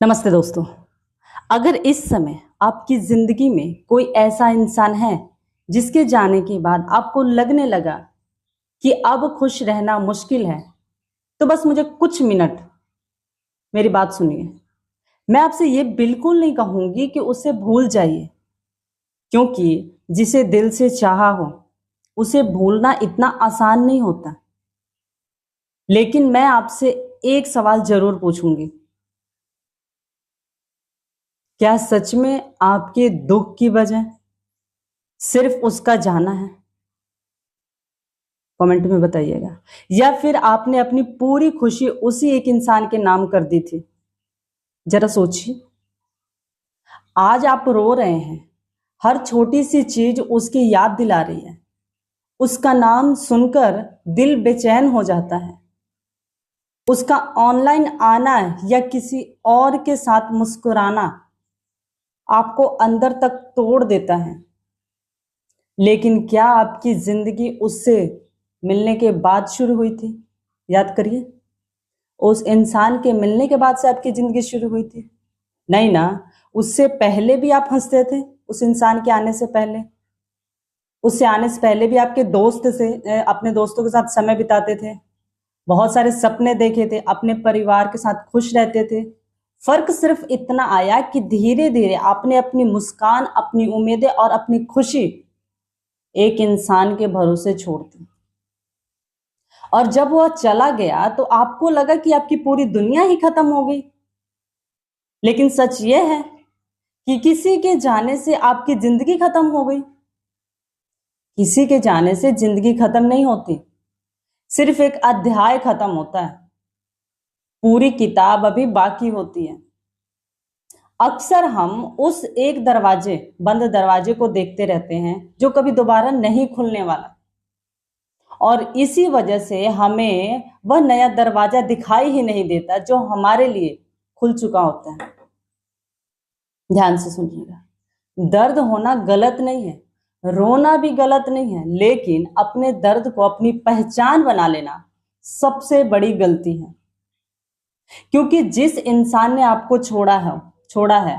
नमस्ते दोस्तों। अगर इस समय आपकी जिंदगी में कोई ऐसा इंसान है जिसके जाने के बाद आपको लगने लगा कि अब खुश रहना मुश्किल है, तो बस मुझे कुछ मिनट मेरी बात सुनिए। मैं आपसे ये बिल्कुल नहीं कहूंगी कि उसे भूल जाइए, क्योंकि जिसे दिल से चाहा हो उसे भूलना इतना आसान नहीं होता। लेकिन मैं आपसे एक सवाल जरूर पूछूंगी, क्या सच में आपके दुख की वजह सिर्फ उसका जाना है? कमेंट में बताइएगा। या फिर आपने अपनी पूरी खुशी उसी एक इंसान के नाम कर दी थी? जरा सोचिए। आज आप रो रहे हैं, हर छोटी सी चीज उसकी याद दिला रही है। उसका नाम सुनकर दिल बेचैन हो जाता है। उसका ऑनलाइन आना या किसी और के साथ मुस्कुराना आपको अंदर तक तोड़ देता है। लेकिन क्या आपकी जिंदगी उससे मिलने के बाद शुरू हुई थी? याद करिए, उस इंसान के मिलने के बाद से आपकी जिंदगी शुरू हुई थी? नहीं ना। उससे पहले भी आप हंसते थे, उस इंसान के आने से पहले। उससे आने से पहले भी आपके दोस्त से अपने दोस्तों के साथ समय बिताते थे, बहुत सारे सपने देखे थे, अपने परिवार के साथ खुश रहते थे। फर्क सिर्फ इतना आया कि धीरे धीरे आपने अपनी मुस्कान, अपनी उम्मीदें और अपनी खुशी एक इंसान के भरोसे छोड़ दी। और जब वह चला गया तो आपको लगा कि आपकी पूरी दुनिया ही खत्म हो गई। लेकिन सच यह है कि किसी के जाने से आपकी जिंदगी खत्म हो गई। किसी के जाने से जिंदगी खत्म नहीं होती, सिर्फ एक अध्याय खत्म होता है। पूरी किताब अभी बाकी होती है। अक्सर हम उस एक बंद दरवाजे को देखते रहते हैं जो कभी दोबारा नहीं खुलने वाला, और इसी वजह से हमें वह नया दरवाजा दिखाई ही नहीं देता जो हमारे लिए खुल चुका होता है। ध्यान से सुनिएगा, दर्द होना गलत नहीं है, रोना भी गलत नहीं है, लेकिन अपने दर्द को अपनी पहचान बना लेना सबसे बड़ी गलती है। क्योंकि जिस इंसान ने आपको छोड़ा है,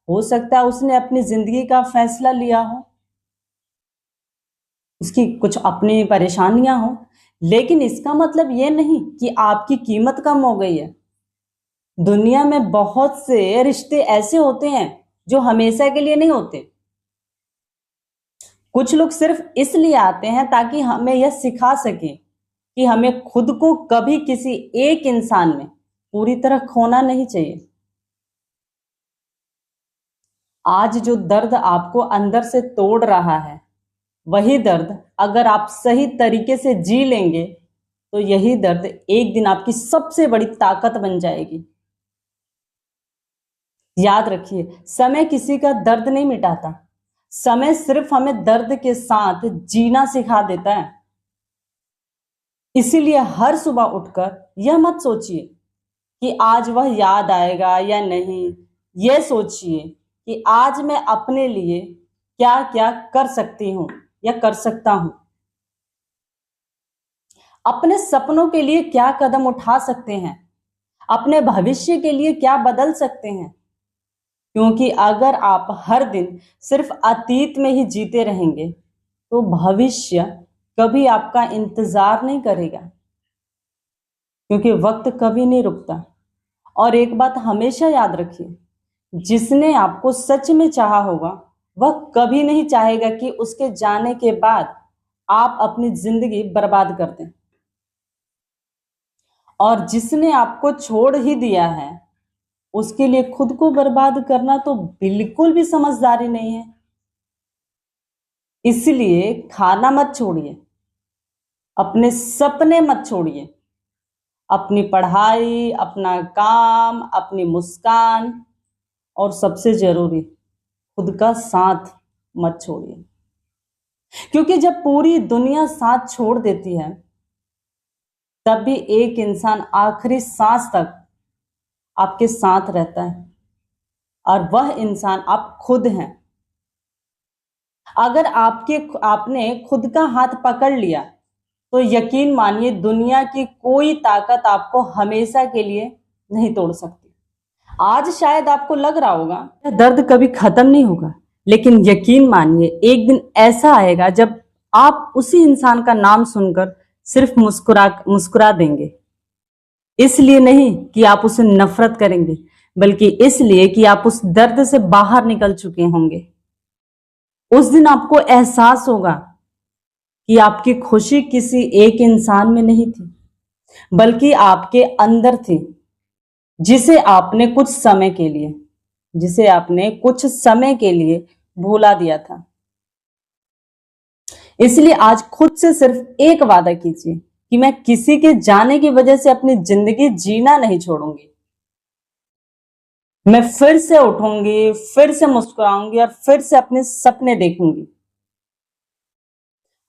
हो सकता है उसने अपनी जिंदगी का फैसला लिया हो, उसकी कुछ अपनी परेशानियां हो, लेकिन इसका मतलब यह नहीं कि आपकी कीमत कम हो गई है। दुनिया में बहुत से रिश्ते ऐसे होते हैं जो हमेशा के लिए नहीं होते। कुछ लोग सिर्फ इसलिए आते हैं ताकि हमें यह सिखा सके कि हमें खुद को कभी किसी एक इंसान में पूरी तरह खोना नहीं चाहिए। आज जो दर्द आपको अंदर से तोड़ रहा है, वही दर्द अगर आप सही तरीके से जी लेंगे तो यही दर्द एक दिन आपकी सबसे बड़ी ताकत बन जाएगी। याद रखिए, समय किसी का दर्द नहीं मिटाता, समय सिर्फ हमें दर्द के साथ जीना सिखा देता है। इसीलिए हर सुबह उठकर यह मत सोचिए कि आज वह याद आएगा या नहीं, यह सोचिए कि आज मैं अपने लिए क्या क्या कर सकती हूं या कर सकता हूं। अपने सपनों के लिए क्या कदम उठा सकते हैं, अपने भविष्य के लिए क्या बदल सकते हैं। क्योंकि अगर आप हर दिन सिर्फ अतीत में ही जीते रहेंगे तो भविष्य कभी आपका इंतजार नहीं करेगा, क्योंकि वक्त कभी नहीं रुकता। और एक बात हमेशा याद रखिए, जिसने आपको सच में चाहा होगा वह कभी नहीं चाहेगा कि उसके जाने के बाद आप अपनी जिंदगी बर्बाद कर दें। और जिसने आपको छोड़ ही दिया है उसके लिए खुद को बर्बाद करना तो बिल्कुल भी समझदारी नहीं है। इसलिए खाना मत छोड़िए, अपने सपने मत छोड़िए, अपनी पढ़ाई, अपना काम, अपनी मुस्कान, और सबसे जरूरी खुद का साथ मत छोड़िए। क्योंकि जब पूरी दुनिया साथ छोड़ देती है तब भी एक इंसान आखिरी सांस तक आपके साथ रहता है, और वह इंसान आप खुद हैं। अगर आपने खुद का हाथ पकड़ लिया तो यकीन मानिए दुनिया की कोई ताकत आपको हमेशा के लिए नहीं तोड़ सकती। आज शायद आपको लग रहा होगा यह दर्द कभी खत्म नहीं होगा, लेकिन यकीन मानिए एक दिन ऐसा आएगा जब आप उसी इंसान का नाम सुनकर सिर्फ मुस्कुरा मुस्कुरा देंगे। इसलिए नहीं कि आप उसे नफरत करेंगे, बल्कि इसलिए कि आप उस दर्द से बाहर निकल चुके होंगे। उस दिन आपको एहसास होगा कि आपकी खुशी किसी एक इंसान में नहीं थी, बल्कि आपके अंदर थी, जिसे आपने कुछ समय के लिए भुला दिया था। इसलिए आज खुद से सिर्फ एक वादा कीजिए कि मैं किसी के जाने की वजह से अपनी जिंदगी जीना नहीं छोड़ूंगी। मैं फिर से उठूंगी, फिर से मुस्कुराऊंगी और फिर से अपने सपने देखूंगी।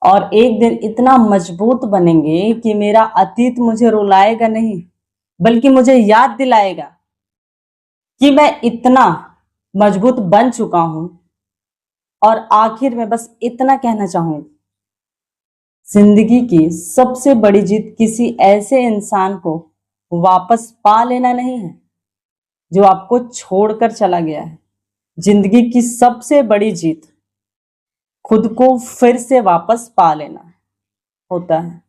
और एक दिन इतना मजबूत बनेंगे कि मेरा अतीत मुझे रुलाएगा नहीं, बल्कि मुझे याद दिलाएगा कि मैं इतना मजबूत बन चुका हूं। और आखिर में बस इतना कहना चाहूंगी, जिंदगी की सबसे बड़ी जीत किसी ऐसे इंसान को वापस पा लेना नहीं है जो आपको छोड़कर चला गया है। जिंदगी की सबसे बड़ी जीत खुद को फिर से वापस पा लेना होता है।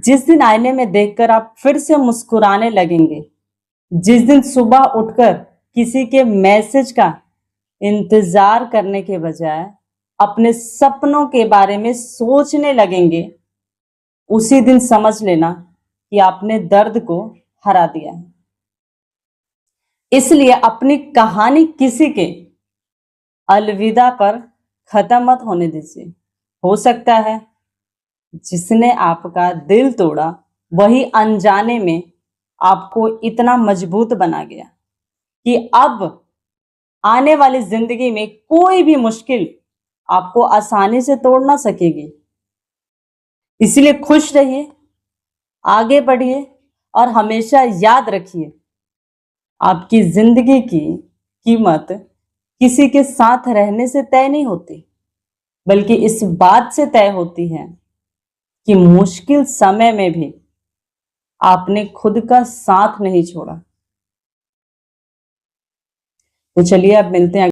जिस दिन आईने में देखकर आप फिर से मुस्कुराने लगेंगे, जिस दिन सुबह उठकर किसी के मैसेज का इंतजार करने के बजाय अपने सपनों के बारे में सोचने लगेंगे, उसी दिन समझ लेना कि आपने दर्द को हरा दिया है। इसलिए अपनी कहानी किसी के अलविदा पर खत्म मत होने दीजिए। हो सकता है जिसने आपका दिल तोड़ा वही अनजाने में आपको इतना मजबूत बना गया कि अब आने वाली जिंदगी में कोई भी मुश्किल आपको आसानी से तोड़ ना सकेगी। इसलिए खुश रहिए, आगे बढ़िए और हमेशा याद रखिए, आपकी जिंदगी की कीमत किसी के साथ रहने से तय नहीं होती, बल्कि इस बात से तय होती है कि मुश्किल समय में भी आपने खुद का साथ नहीं छोड़ा। तो चलिए अब मिलते हैं